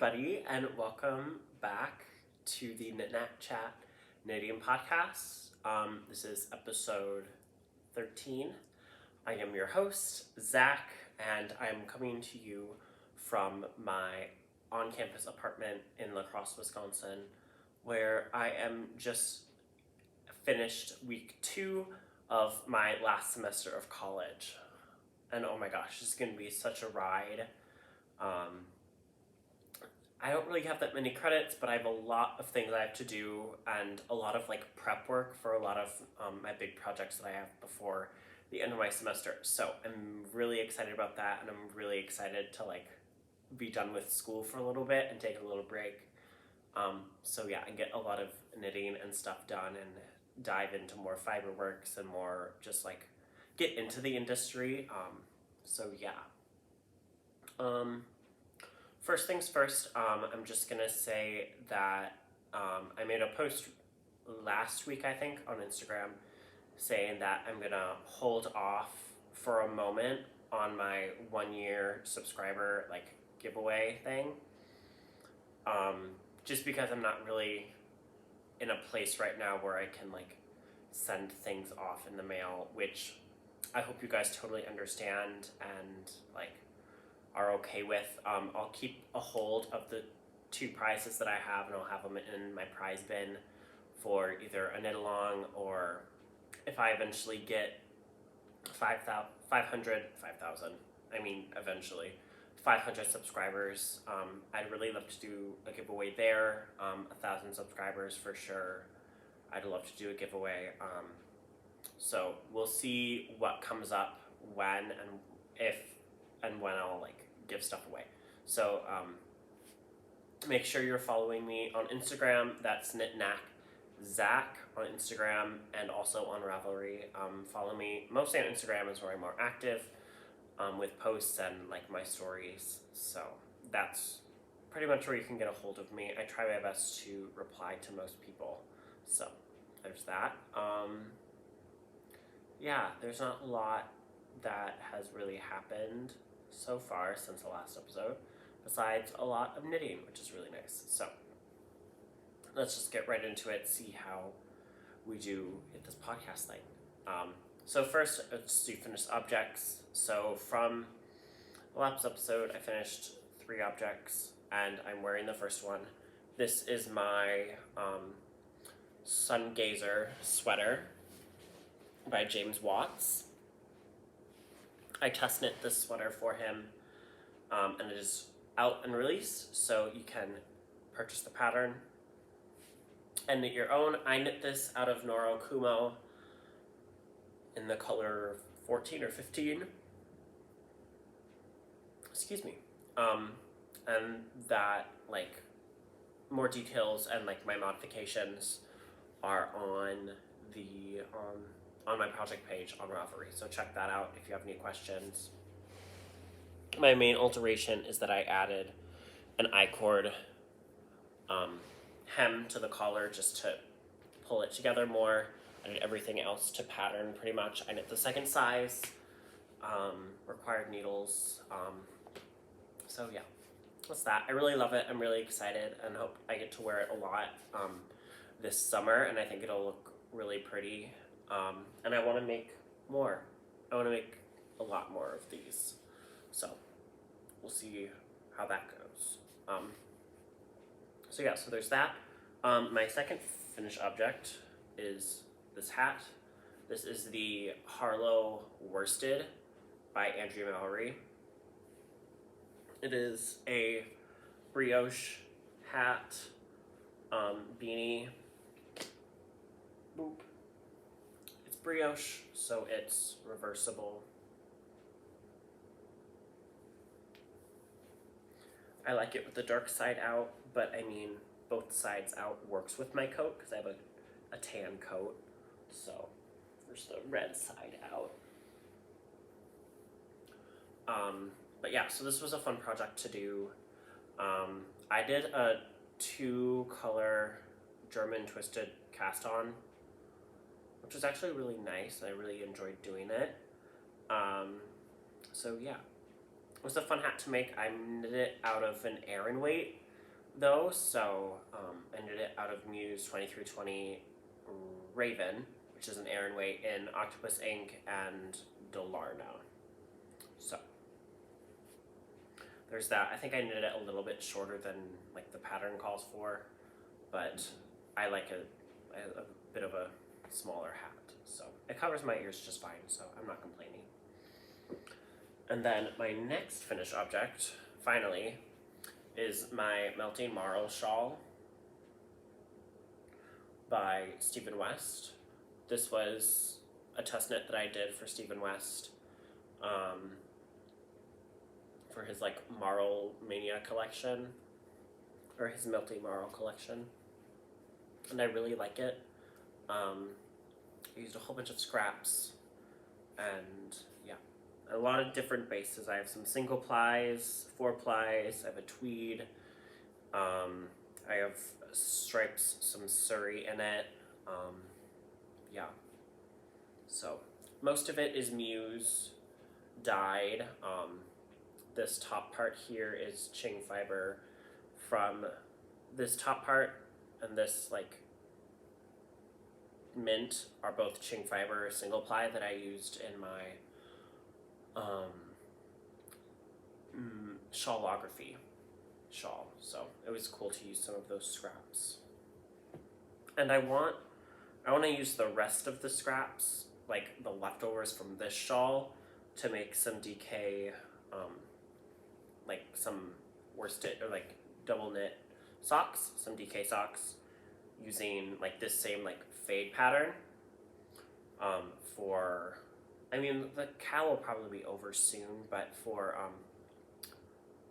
everybody, and welcome back to the Knitknackchat Knitting Podcast. This is episode 13. I am your host, Zach, and I'm coming to you from my on-campus apartment in La Crosse, Wisconsin, where I am just finished week 2 of my last semester of college. And oh my gosh, this is going to be such a ride. I don't really have that many credits, but I have a lot of things I have to do and a lot of prep work for a lot of my big projects that I have before the end of my semester. So I'm really excited about that, and I'm really excited to be done with school for a little bit and take a little break. So yeah, and get a lot of knitting and stuff done and dive into more fiberworks and more just get into the industry. So yeah. First things first, I'm just gonna say that I made a post last week, I think, on Instagram saying that I'm gonna hold off for a moment on my 1-year subscriber giveaway thing. Just because I'm not really in a place right now where I can send things off in the mail, which I hope you guys totally understand and are okay with. I'll keep a hold of the 2 prizes that I have, and I'll have them in my prize bin for either a knit along, or if I eventually get 500 subscribers, I'd really love to do a giveaway there. 1,000 subscribers for sure, I'd love to do a giveaway. So we'll see what comes up when and if and when I'll give stuff away. So make sure you're following me on Instagram. That's Knitknackzach on Instagram, and also on Ravelry. Follow me mostly on Instagram, is where I'm more active with posts and my stories. So that's pretty much where you can get a hold of me. I try my best to reply to most people. So there's that. Yeah, there's not a lot that has really happened so far since the last episode, besides a lot of knitting, which is really nice. So let's just get right into it, see how we do with this podcast thing. So first, let's do finished objects. So from the last episode, I finished 3 objects, and I'm wearing the first one. This is my Sungazer Sweater by James Watts. I test knit this sweater for him, and it is out and released, so you can purchase the pattern and knit your own. I knit this out of Noro Kumo in the color 14 or 15. Excuse me. And that more details and my modifications are on the on my project page on Ravelry, so check that out if you have any questions. My main alteration is that I added an I-cord hem to the collar just to pull it together more. I did everything else to pattern pretty much. I knit the second size, required needles. So yeah, that's that. I really love it. I'm really excited and hope I get to wear it a lot this summer, and I think it'll look really pretty. And I want to make more. I want to make a lot more of these. So we'll see how that goes. So yeah, so there's that. My second finished object is this hat. This is the Harlow Worsted by Andrea Mowry. It is a brioche hat, beanie. Boop. Brioche, so it's reversible. I like it with the dark side out, but I mean both sides out works with my coat because I have a tan coat, so there's the red side out. But yeah, so this was a fun project to do. I did a 2-color German twisted cast on, which was actually really nice, and I really enjoyed doing it. So yeah, it was a fun hat to make. I knit it out of an Aran weight, though, so I knit it out of Muse 2320 Raven, which is an Aran weight in Octopus ink and Delarno. So there's that. I think I knit it a little bit shorter than like the pattern calls for, but I like a bit of a smaller hat, so it covers my ears just fine, so I'm not complaining. And then my next finished object, finally, is my Melting Marl shawl by Stephen West. This was a test knit that I did for Stephen West for his like Marl Mania collection, or his Melting Marl collection, and I really like it. I used a whole bunch of scraps, and yeah, a lot of different bases. I have some single plies, 4 plies, I have a tweed, I have stripes, some Surrey in it, yeah. So most of it is Muse dyed. This top part here is Ching fiber from this top part, and this like mint are both Ching fiber single ply that I used in my shawlography shawl, so it was cool to use some of those scraps. And I want to use the rest of the scraps, like the leftovers from this shawl, to make some DK, like some worsted or like double knit socks, some DK socks, using like this same like fade pattern. For, I mean, the cowl will probably be over soon, but for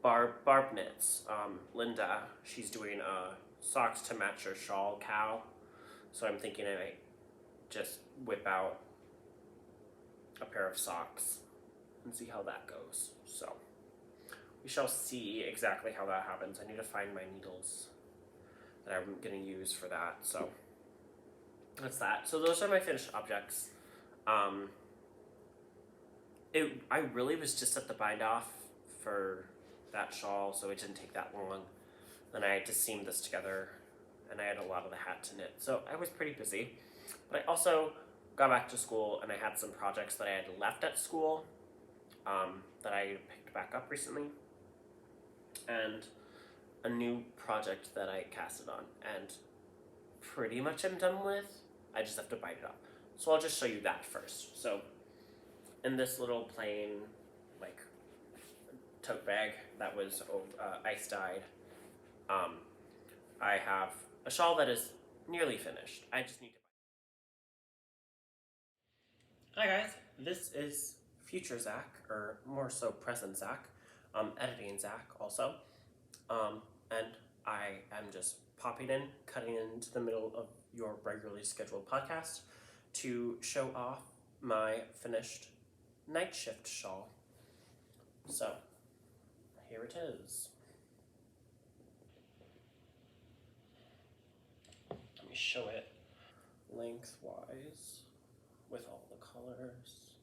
Barb knits, Linda, she's doing socks to match her shawl cowl, so I'm thinking I might just whip out a pair of socks and see how that goes. So we shall see exactly how that happens. I need to find my needles that I'm going to use for that. So that's that. So those are my finished objects. I really was just at the bind off for that shawl, so it didn't take that long. Then I had to seam this together, and I had a lot of the hat to knit, so I was pretty busy. But I also got back to school, and I had some projects that I had left at school that I picked back up recently, and a new project that I casted on, and pretty much I'm done with. I just have to bind it up. So I'll just show you that first. So in this little plain like tote bag that was ice dyed, I have a shawl that is nearly finished. I just need to. Hi guys, this is future Zach, or more so present Zach, editing Zach also, and I am just popping in, cutting into the middle of your regularly scheduled podcast to show off my finished Nightshift shawl. So here it is. Let me show it lengthwise with all the colors.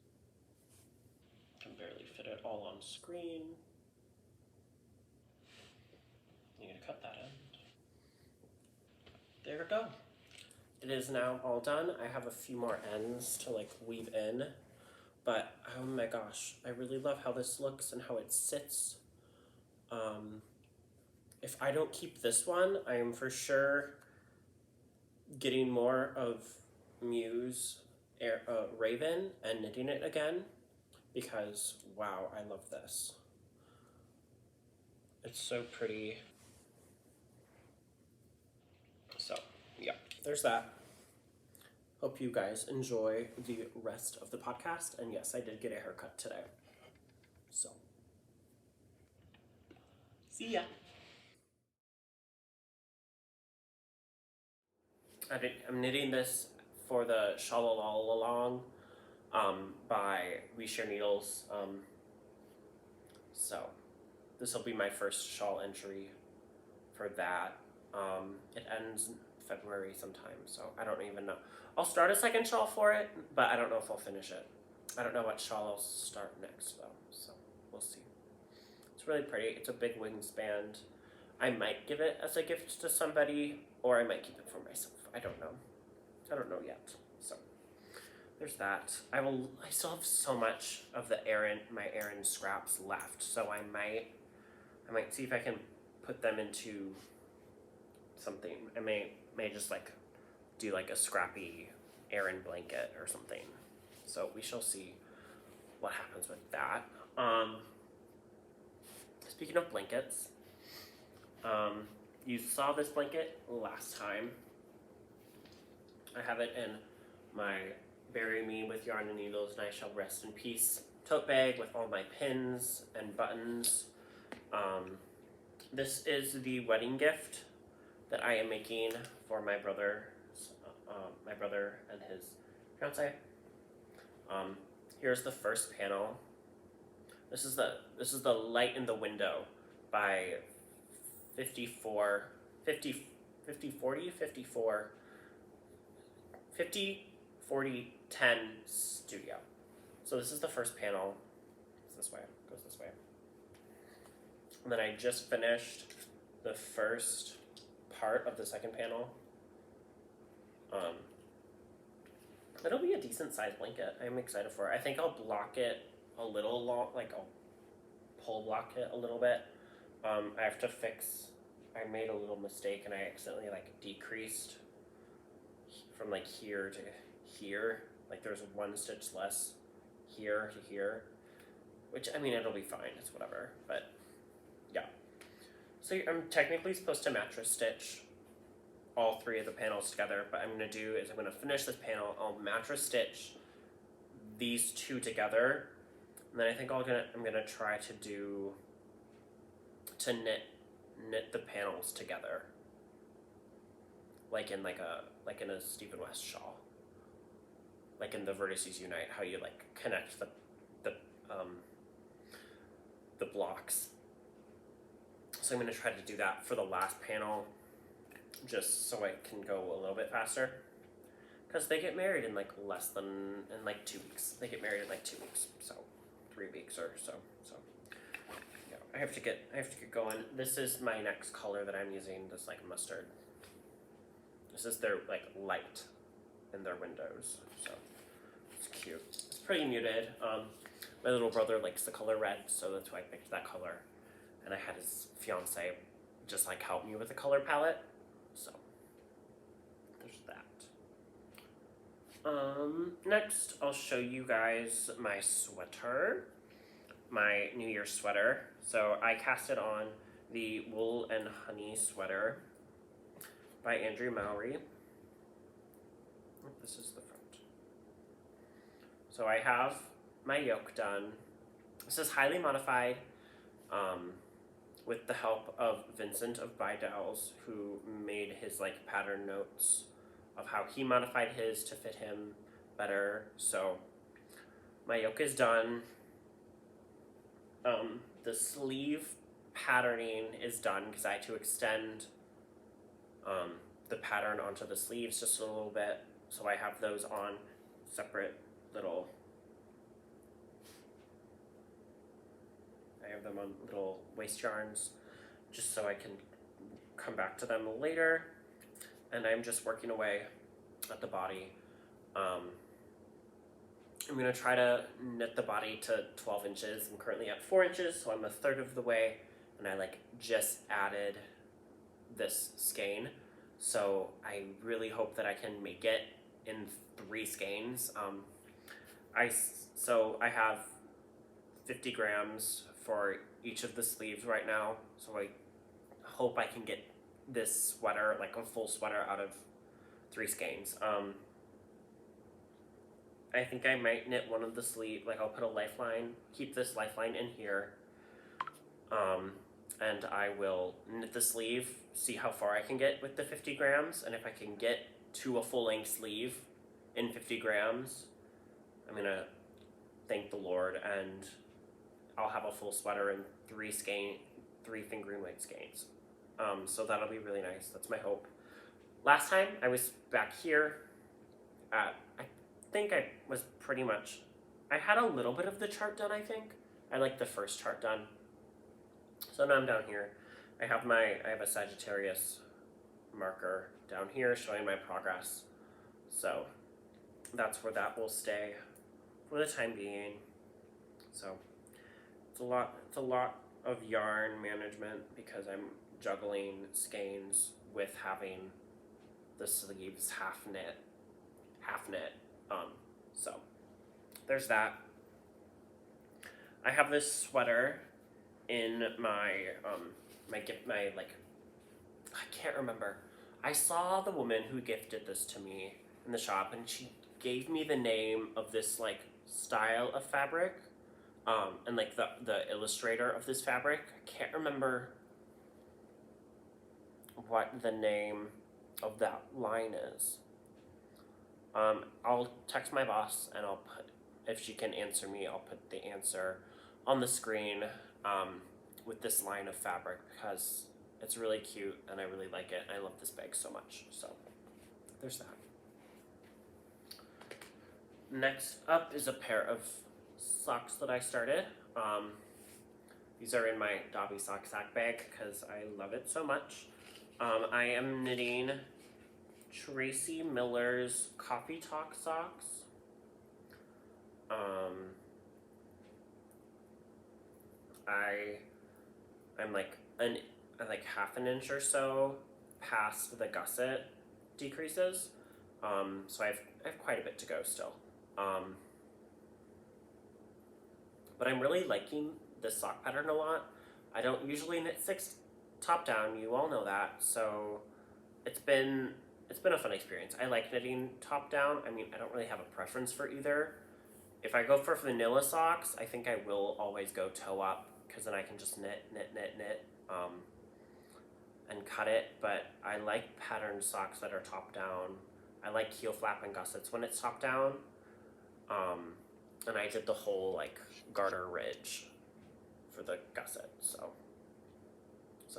Can barely fit it all on screen. You need to cut that end. There we go. It is now all done. I have a few more ends to like weave in, but oh my gosh, I really love how this looks and how it sits. If I don't keep this one, I am for sure getting more of Muse Raven and knitting it again, because wow, I love this. It's so pretty. So yeah, there's that. Hope you guys enjoy the rest of the podcast, and yes, I did get a haircut today. So see ya. I'm knitting this for the Shawl All Along by We Share Needles. So this will be my first shawl entry for that. It ends February sometime, so I don't even know. I'll start a second shawl for it, but I don't know if I'll finish it. I don't know what shawl I'll start next though, so we'll see. It's really pretty. It's a big wingspan. I might give it as a gift to somebody, or I might keep it for myself. I don't know. I don't know yet. So there's that. I still have so much of my errand scraps left, so I might see if I can put them into something. I may just like do like a scrappy errand blanket or something. So we shall see what happens with that. Speaking of blankets, you saw this blanket last time. I have it in my Bury Me with Yarn and Needles and I Shall Rest in Peace tote bag with all my pins and buttons. This is the wedding gift that I am making for my brother and his fiance. Here's the first panel. This is the Light in the Window by 50 40 10 Studio. So this is the first panel. It's this way. It goes this way. And then I just finished the first part of the second panel. It'll be a decent sized blanket. I'm excited for it. I think I'll block it a little long, like I'll pull block it a little bit. I have to fix, I made a little mistake and I accidentally like decreased from like here to here. Like there's one stitch less here to here, which I mean, it'll be fine, it's whatever, but yeah. So I'm technically supposed to mattress stitch all three of the panels together, but I'm going to do is I'm going to finish this panel, I'll mattress stitch these two together, and then I think I'm going to try to knit the panels together, like in a Stephen West shawl, like in the Vertices Unite, how you like connect the blocks. So I'm going to try to do that for the last panel, just so I can go a little bit faster, because they get married in like in like 2 weeks. They get married in like 2 weeks, so 3 weeks or so. So yeah, I have to get going. This is my next color that I'm using. This like mustard. This is their like light in their windows, so it's cute. It's pretty muted. My little brother likes the color red, so that's why I picked that color. And I had his fiance just like help me with the color palette. So there's that. Next I'll show you guys my sweater, my New Year sweater. So I casted on the Wool and Honey sweater by Andrea Mowry. This is the front. So I have my yoke done. This is highly modified. With the help of Vincent of Bydell's, who made his like pattern notes of how he modified his to fit him better. So my yoke is done. The sleeve patterning is done because I had to extend the pattern onto the sleeves just a little bit. So I have those on separate little, I have them on little waist yarns just so I can come back to them later. And I'm just working away at the body. I'm going to try to knit the body to 12 inches. I'm currently at 4 inches, so I'm a third of the way. And I like just added this skein. So I really hope that I can make it in 3 skeins. So I have 50 grams for each of the sleeves right now, so I hope I can get this sweater, like a full sweater, out of 3 skeins. I think I might knit one of the sleeve, like I'll put a lifeline, keep this lifeline in here, and I will knit the sleeve, see how far I can get with the 50 grams, and if I can get to a full-length sleeve in 50 grams, I'm gonna thank the Lord, and I'll have a full sweater in 3 fingering weight skeins. So that'll be really nice. That's my hope. Last time I was back here, I think I was pretty much, I had a little bit of the chart done, I think. I like the first chart done. So now I'm down here. I have a Sagittarius marker down here showing my progress. So that's where that will stay for the time being. So it's a lot of yarn management because I'm juggling skeins with having the sleeves half knit. So there's that. I have this sweater in my I can't remember. I saw the woman who gifted this to me in the shop, and she gave me the name of this like style of fabric, and like the illustrator of this fabric. I can't remember what the name of that line is. I'll text my boss and I'll put, if she can answer me, I'll put the answer on the screen with this line of fabric because it's really cute and I really like it. I love this bag so much. So there's that. Next up is a pair of socks that I started. These are in my Dobby sock sack bag because I love it so much. I am knitting Tracie Millar's Coffee Talk socks. I'm like half an inch or so past the gusset decreases, so I have quite a bit to go still. But I'm really liking this sock pattern a lot. I don't usually knit 6 top down, you all know that, so it's been a fun experience. I like knitting top down. I mean, I don't really have a preference for either. If I go for vanilla socks, I think I will always go toe up because then I can just knit, and cut it. But I like patterned socks that are top down. I like heel flap and gussets when it's top down. And I did the whole like garter ridge for the gusset. So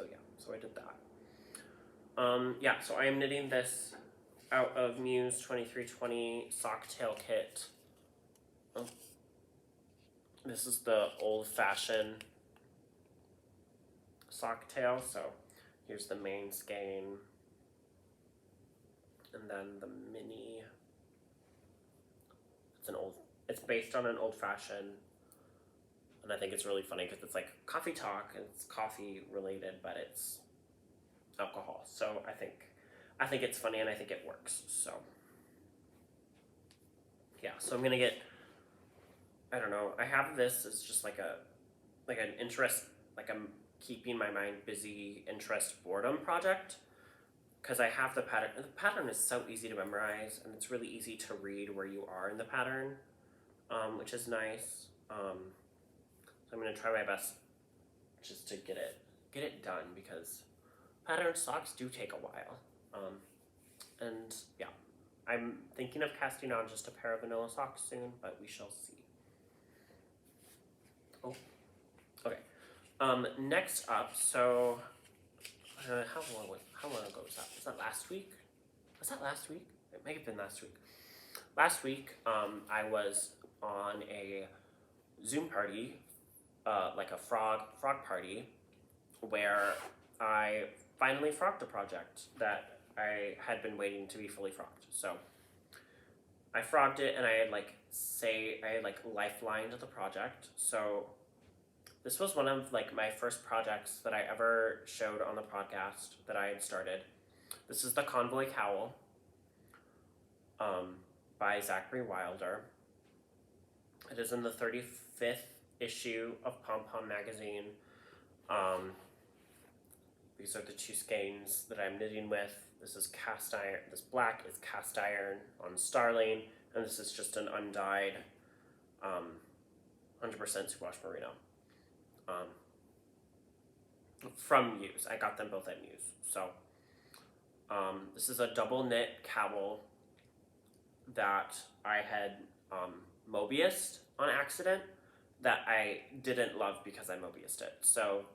yeah, so I did that. Yeah, so I am knitting this out of Muse 2320 sock tail kit. Oh. This is the old-fashioned sock tail, so here's the main skein, and then the mini. It's based on an old-fashioned, and I think it's really funny because it's like coffee talk, and it's coffee related, but it's alcohol. So I think it's funny and I think it works. So yeah, so I'm gonna get, I don't know, I have this as just like an interest, like I'm keeping my mind busy interest boredom project because I have the pattern. The pattern is so easy to memorize and it's really easy to read where you are in the pattern, which is nice. So I'm gonna try my best just to get it done because patterned socks do take a while. And yeah, I'm thinking of casting on just a pair of vanilla socks soon, but we shall see. Oh, okay. Next up, so how long ago was that? Was that last week? Was that last week? It may have been last week. Last week, I was on a Zoom party, like a frog party, where I finally frogged a project that I had been waiting to be fully frogged. So I frogged it and I had lifelined the project. So this was one of like my first projects that I ever showed on the podcast that I had started. This is the Convoy Cowl by Zachary Wilder. It is in the 35th issue of Pom Pom magazine. These are the 2 skeins that I'm knitting with. This is cast iron. This black is cast iron on starling, and this is just an undyed 100% superwash merino from Muse. I got them both at Muse. So this is a double knit cowl that I had Mobiused on accident that I didn't love because I Mobiused it. So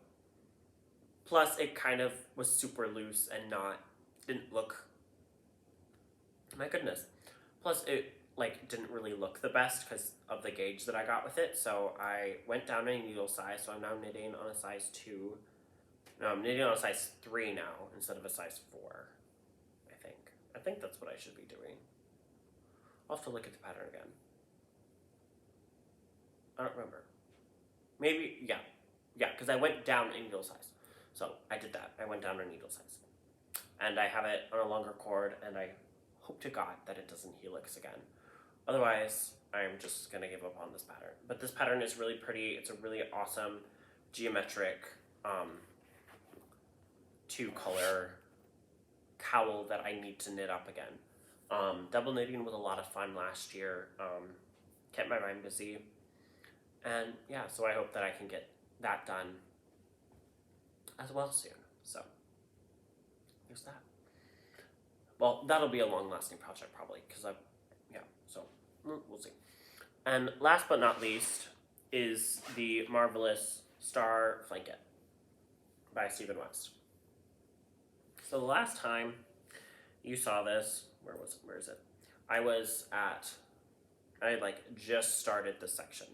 plus it kind of was super loose and didn't look, my goodness. Plus it like didn't really look the best because of the gauge that I got with it. So I went down a needle size. So I'm now knitting on a size 2 No, I'm knitting on a size 3 now instead of a size 4, I think that's what I should be doing. I'll have to look at the pattern again. I don't remember. Maybe, yeah. Yeah, because I went down in needle size. So I did that. I went down in needle size. And I have it on a longer cord, and I hope to God that it doesn't helix again. Otherwise, I'm just going to give up on this pattern. But this pattern is really pretty. It's a really awesome geometric 2-color cowl that I need to knit up again. Double knitting was a lot of fun last year. Kept my mind busy. And yeah, so I hope that I can get that done as well soon. So there's that. Well, that'll be a long-lasting project probably, because so we'll see. And last but not least is the marvelous Starflanket by Stephen West. So the last time you saw this, where is it? I just started this section.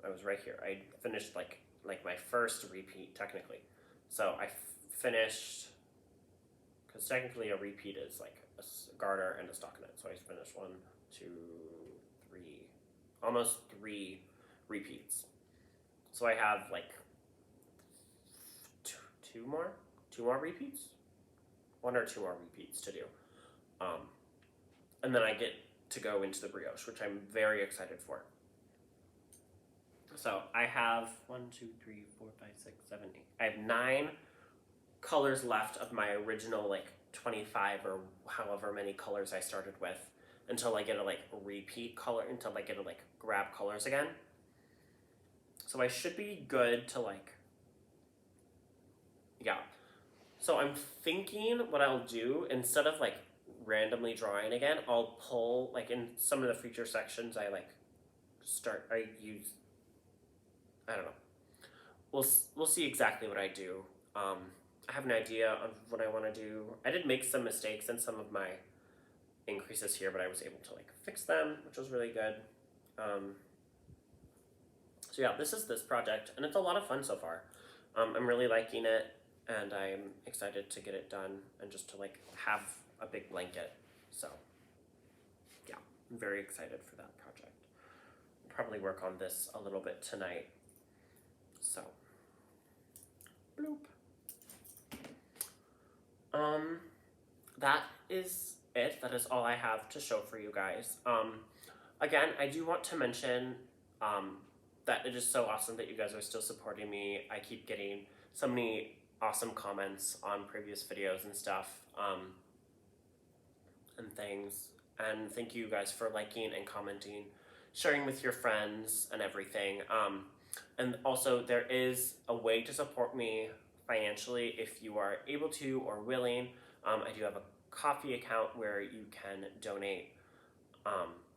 I was right here. I finished like my first repeat technically. So I finished, because technically a repeat is like a garter and a stockinette. So I finished 1, 2, 3, almost 3 repeats. So I have like two more repeats, 1 or 2 more repeats to do, and then I get to go into the brioche, which I'm very excited for. So I have 1, 2, 3, 4, 5, 6, 7, 8. I have 9 colors left of my original like 25 or however many colors I started with, until I get a like repeat color, until I get to like grab colors again. So I should be good to like, yeah. So I'm thinking what I'll do, instead of like randomly drawing again, I'll pull, like in some of the feature sections I don't know. We'll see exactly what I do. I have an idea of what I want to do. I did make some mistakes in some of my increases here, but I was able to like fix them, which was really good. So yeah, this is this project, and it's a lot of fun so far. I'm really liking it, and I'm excited to get it done and just to like have a big blanket. So yeah, I'm very excited for that project. I'll probably work on this a little bit tonight. So, bloop. That is it. That is all I have to show for you guys. Again, I do want to mention that it is so awesome that you guys are still supporting me. I keep getting so many awesome comments on previous videos and stuff, and things. And thank you guys for liking and commenting, sharing with your friends and everything. And also, there is a way to support me financially if you are able to or willing. I do have a Ko-fi account where you can donate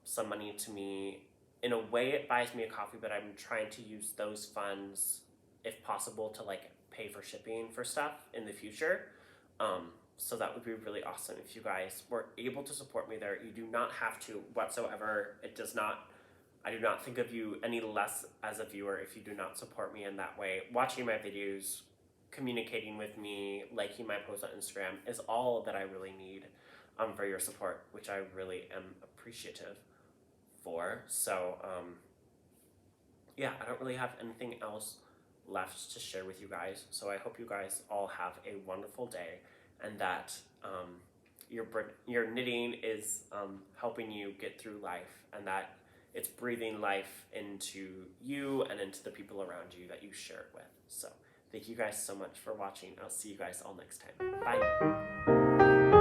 some money to me. In a way, it buys me a coffee, but I'm trying to use those funds, if possible, to like pay for shipping for stuff in the future. So that would be really awesome if you guys were able to support me there. You do not have to whatsoever. I do not think of you any less as a viewer if you do not support me in that way. Watching my videos, communicating with me, liking my posts on Instagram is all that I really need for your support, which I really am appreciative for. So yeah, I don't really have anything else left to share with you guys. So I hope you guys all have a wonderful day, and that your knitting is helping you get through life, and that it's breathing life into you and into the people around you that you share it with. So thank you guys so much for watching. I'll see you guys all next time. Bye.